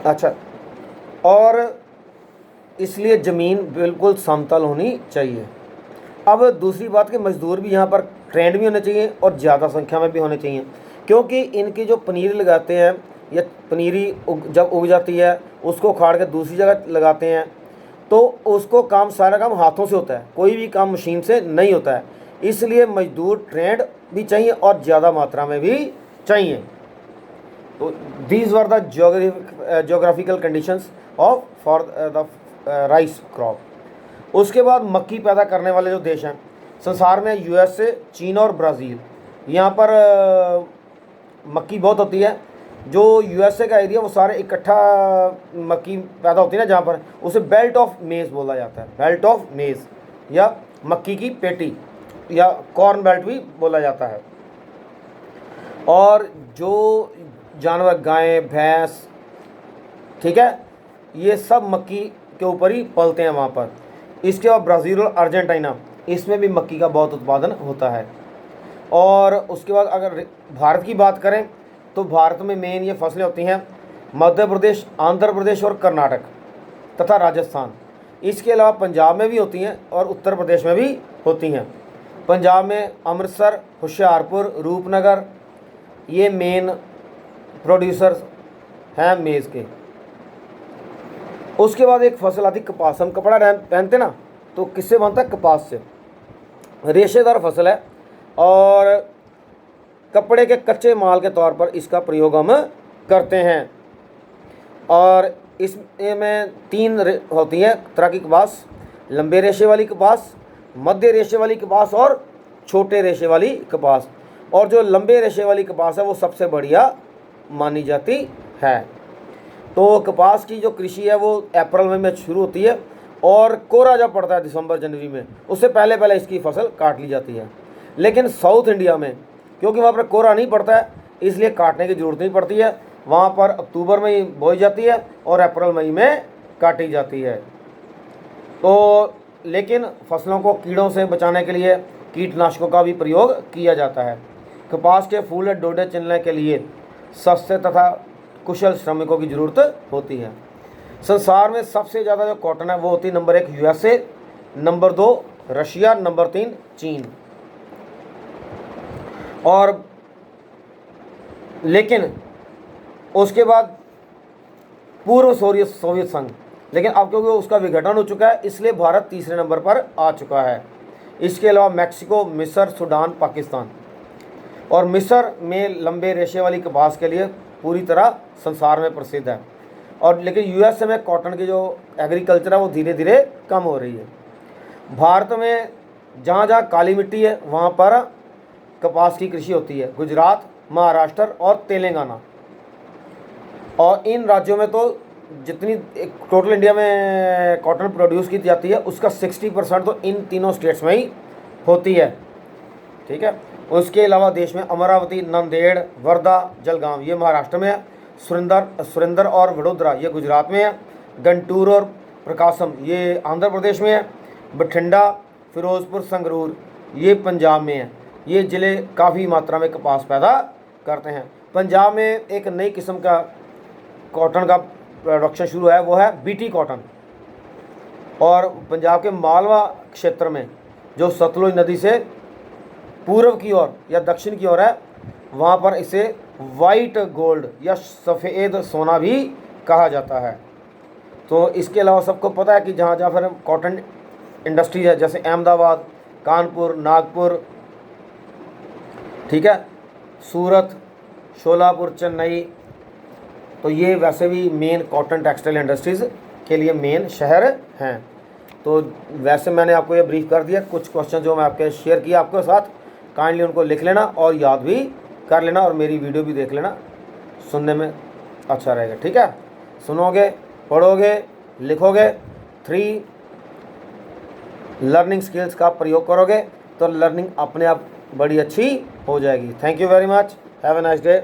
अच्छा, और इसलिए ज़मीन बिल्कुल समतल होनी चाहिए। अब दूसरी बात कि मज़दूर भी यहाँ पर ट्रेंड भी होने चाहिए और ज़्यादा संख्या में भी होने चाहिए, क्योंकि इनकी जो पनीर लगाते हैं या पनीरी जब उग जाती है उसको उखाड़ के दूसरी जगह लगाते हैं, तो उसको काम सारा काम हाथों से होता है, कोई भी काम मशीन से नहीं होता है। इसलिए मजदूर ट्रेंड भी चाहिए और ज़्यादा मात्रा में भी चाहिए। तो these were the geographical conditions of for the rice crop. उसके बाद मक्की पैदा करने वाले जो देश हैं संसार में, यूएसए, चीन और ब्राज़ील, यहाँ पर मक्की बहुत होती है। जो यूएसए का एरिया वो सारे इकट्ठा मक्की पैदा होती है ना, जहाँ पर उसे बेल्ट ऑफ मेज़ बोला जाता है, बेल्ट ऑफ मेज़ या मक्की की पेटी या कॉर्न बेल्ट भी बोला जाता है। और जो जानवर गाय भैंस, ठीक है, ये सब मक्की के ऊपर ही पलते हैं वहाँ पर। इसके बाद ब्राज़ील और अर्जेंटीना, इसमें भी मक्की का बहुत उत्पादन होता है। और उसके बाद अगर भारत की बात करें तो भारत में मेन ये फसलें होती हैं मध्य प्रदेश, आंध्र प्रदेश और कर्नाटक तथा राजस्थान। इसके अलावा पंजाब में भी होती हैं और उत्तर प्रदेश में भी होती हैं। पंजाब में अमृतसर, होशियारपुर, रूपनगर, ये मेन प्रोड्यूसर्स हैं मेज़ के। उसके बाद एक फसल आती कपास। हम कपड़ा पहनते ना, तो किससे बनता है? कपास से। रेशेदार फसल है और कपड़े के कच्चे माल के तौर पर इसका प्रयोग हम करते हैं। और इसमें तीन होती हैं तरह की कपास: लंबे रेशे वाली कपास, मध्य रेशे वाली कपास और छोटे रेशे वाली कपास। और जो लंबे रेशे वाली कपास है वो सबसे बढ़िया मानी जाती है। तो कपास की जो कृषि है वो अप्रैल मई में शुरू होती है और कोहरा जब पड़ता है दिसंबर जनवरी में, उससे पहले पहले इसकी फसल काट ली जाती है। लेकिन साउथ इंडिया में क्योंकि वहाँ पर कोहरा नहीं पड़ता है, इसलिए काटने की ज़रूरत नहीं पड़ती है। वहाँ पर अक्टूबर में ही बोई जाती है और अप्रैल मई में काटी जाती है। तो लेकिन फसलों को कीड़ों से बचाने के लिए कीटनाशकों का भी प्रयोग किया जाता है। कपास के फूल डोडे चुनने के लिए सस्ते तथा कुशल श्रमिकों की ज़रूरत होती है। संसार में सबसे ज़्यादा जो कॉटन है वो होती है number 1 USA, number 2 Russia, number 3 चीन। और लेकिन उसके बाद पूर्व सोवियत संघ, लेकिन अब क्योंकि उसका विघटन हो चुका है इसलिए भारत तीसरे नंबर पर आ चुका है। इसके अलावा मैक्सिको, मिस्र, सूडान, पाकिस्तान। और मिस्र में लंबे रेशे वाली कपास के लिए पूरी तरह संसार में प्रसिद्ध है। और लेकिन यूएसए में कॉटन की जो एग्रीकल्चर है वो धीरे धीरे कम हो रही है। भारत में जहाँ जहाँ काली मिट्टी है वहाँ पर कपास की कृषि होती है। गुजरात, महाराष्ट्र और तेलंगाना, और इन राज्यों में तो जितनी टोटल इंडिया में कॉटन प्रोड्यूस की जाती है उसका 60% तो इन तीनों स्टेट्स में ही होती है, ठीक है। उसके अलावा देश में अमरावती, नांदेड़, वर्धा, जलगांव ये महाराष्ट्र में है। सुरेंद्र और वडोदरा ये गुजरात में है। गंटूर और प्रकाशम ये आंध्र प्रदेश में है। बठिंडा, फिरोजपुर, संगरूर ये पंजाब में है। ये ज़िले काफ़ी मात्रा में कपास पैदा करते हैं। पंजाब में एक नई किस्म का कॉटन का प्रोडक्शन शुरू है, वो है बीटी कॉटन। और पंजाब के मालवा क्षेत्र में जो सतलुज नदी से पूर्व की ओर या दक्षिण की ओर है वहाँ पर इसे वाइट गोल्ड या सफ़ेद सोना भी कहा जाता है। तो इसके अलावा सबको पता है कि जहाँ जहाँ फिर कॉटन इंडस्ट्री है जैसे अहमदाबाद, कानपुर, नागपुर, ठीक है, सूरत, शोलापुर, चेन्नई, तो ये वैसे भी मेन कॉटन टेक्सटाइल इंडस्ट्रीज़ के लिए मेन शहर हैं। तो वैसे मैंने आपको ये ब्रीफ कर दिया। कुछ क्वेश्चन जो मैं आपके शेयर किया आपके साथ, काइंडली उनको लिख लेना और याद भी कर लेना और मेरी वीडियो भी देख लेना, सुनने में अच्छा रहेगा, ठीक है। सुनोगे, पढ़ोगे, लिखोगे, 3 लर्निंग स्किल्स का प्रयोग करोगे तो लर्निंग अपने आप बड़ी अच्छी हो जाएगी। Thank you very much, have a nice day.